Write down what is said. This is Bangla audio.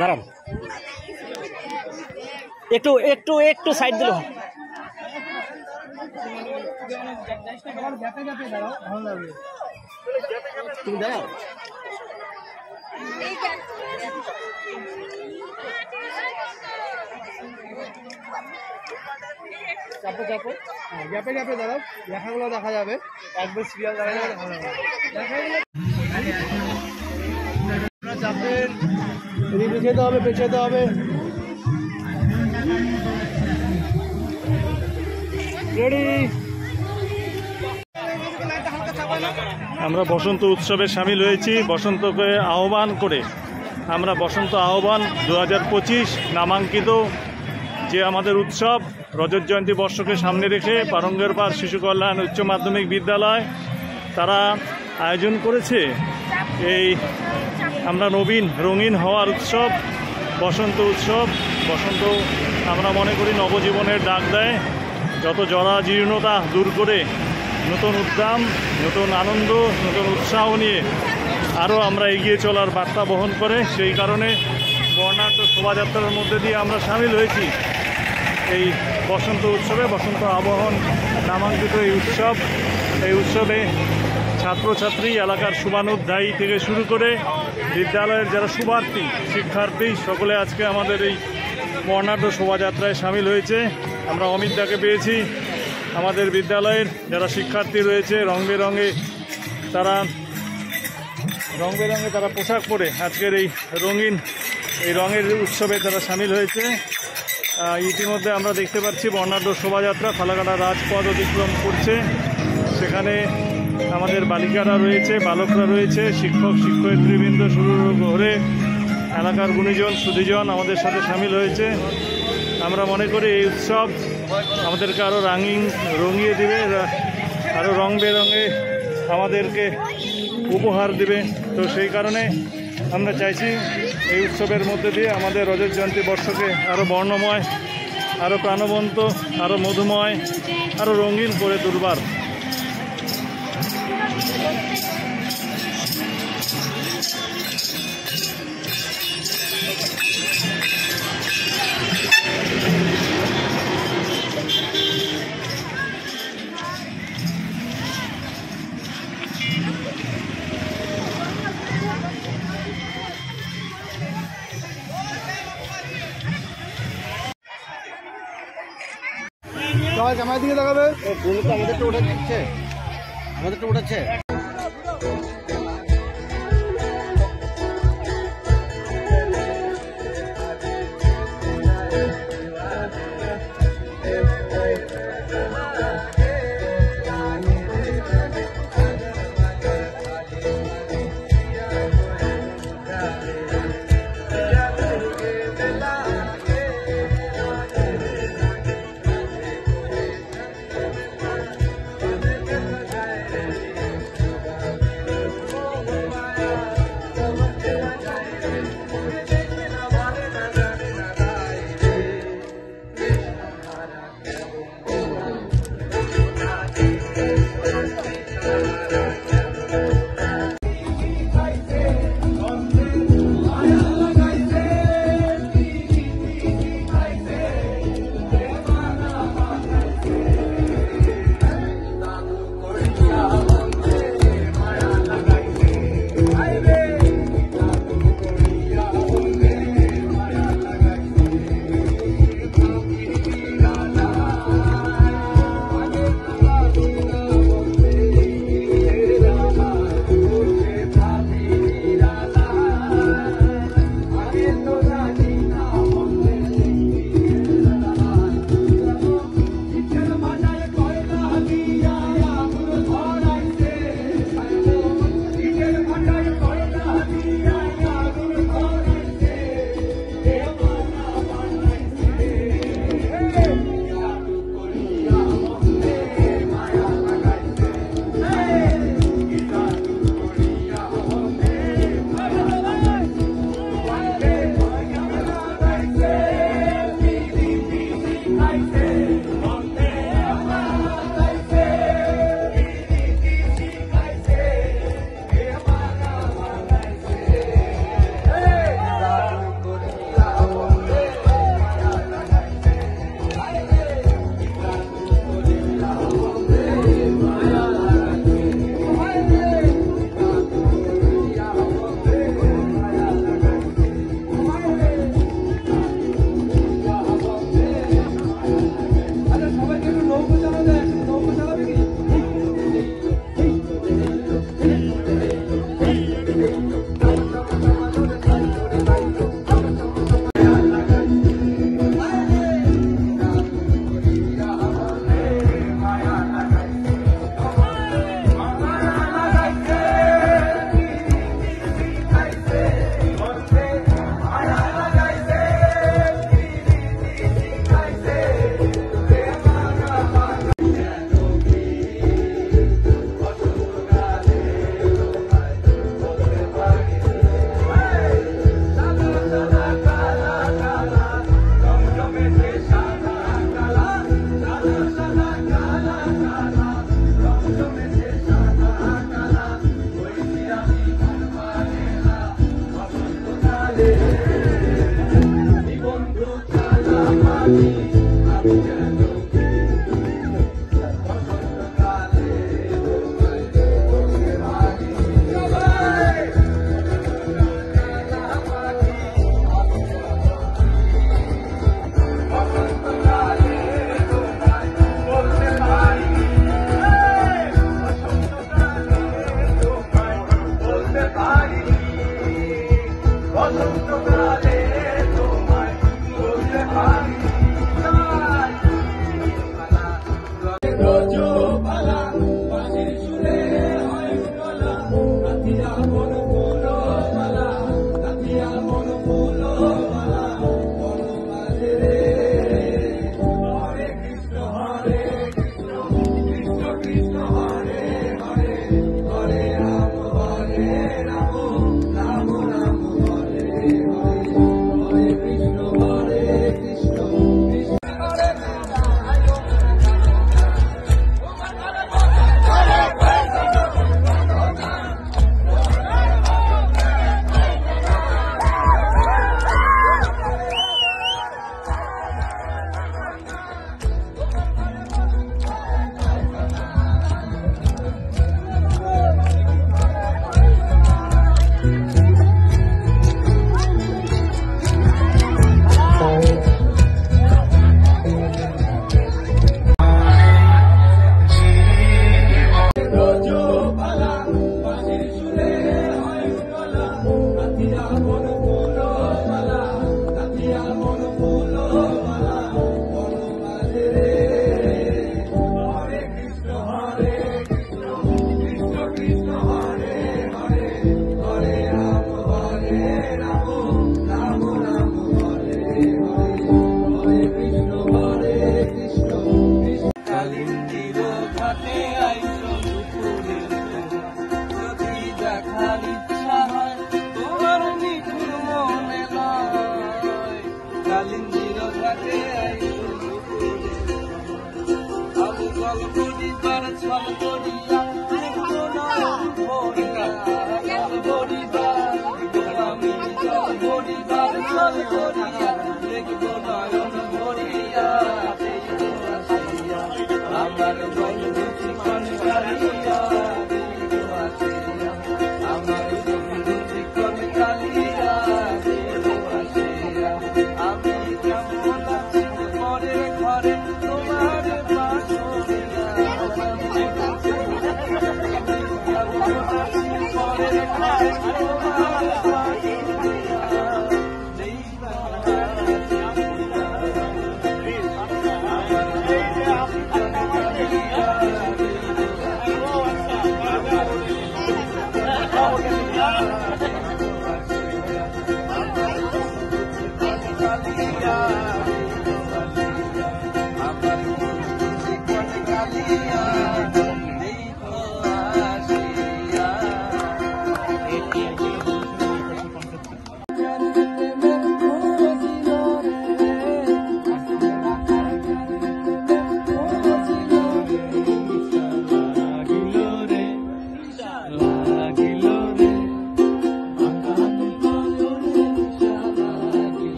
দাঁড়ান, একটু একটু একটু সাইড দিল। তুমি দাঁড়াও। চাপো চাপো, গ্যাপে গ্যাপে দাঁড়াও, লেখাগুলো দেখা যাবে। একবার সিরিয়াল দাঁড়ালে চাপের পেছাতে হবে, পেছাতে হবে। রেডি। আমরা বসন্ত উৎসবে সামিল হয়েছি। বসন্তকে আহ্বান করে আমরা বসন্ত আহ্বান 2025 নামাঙ্কিত যে আমাদের উৎসব, রজত জয়ন্তী বর্ষকে সামনে রেখে পারঙ্গের পাড় শিশু কল্যাণ উচ্চ মাধ্যমিক বিদ্যালয় তারা আয়োজন করেছে এই আমরা নবীন রঙিন হওয়ার উৎসব, বসন্ত উৎসব। বসন্ত আমরা মনে করি নবজীবনের ডাক দেয়। যত জরা জীর্ণতা দূর করে নতুন উদ্যম, নতুন আনন্দ, নতুন উৎসাহ নিয়ে আরও আমরা এগিয়ে চলার বার্তা বহন করে। সেই কারণে বর্ণাঢ্য শোভাযাত্রার মধ্যে দিয়ে আমরা সামিল হয়েছি এই বসন্ত উৎসবে। বসন্ত আবাহন নামাঙ্কিত এই উৎসব, এই উৎসবে ছাত্রছাত্রী, এলাকার শুভানুধ্যায়ী থেকে শুরু করে বিদ্যালয়ের যারা শুভার্থী শিক্ষার্থী সকলে আজকে আমাদের এই বর্ণাঢ্য শোভাযাত্রায় সামিল হয়েছে। আমরা অমিতদাকে পেয়েছি, আমাদের বিদ্যালয়ের যারা শিক্ষার্থী রয়েছে রং বেরঙে তারা পোশাক পরে আজকের এই রঙিন এই রঙের উৎসবে তারা সামিল হয়েছে। ইতিমধ্যে আমরা দেখতে পাচ্ছি বর্ণাঢ্য শোভাযাত্রা ফালাকাটা রাজপথ অতিক্রম করছে। সেখানে আমাদের বালিকারা রয়েছে, বালকরা রয়েছে, শিক্ষক শিক্ষয়িত্রীবৃন্দ শুরু করে এলাকার গুণীজন সুধীজন আমাদের সাথে সামিল হয়েছে। আমরা মনে করি এই উৎসব আমাদেরকে আরও রঙিয়ে দিবে, আরও রং বেরঙে আমাদেরকে উপহার দিবে। তো সেই কারণে আমরা চাইছি এই উৎসবের মধ্যে দিয়ে আমাদের রজত জয়ন্তী বর্ষকে আরও বর্ণময়, আরও প্রাণবন্ত, আরও মধুময়, আরও রঙিন করে তুলবার। সবাই ক্যামেরার দিকে দেখাবে। আমাদেরটা ওঠা দিচ্ছে, আমাদেরটা উঠাচ্ছে। জগৎ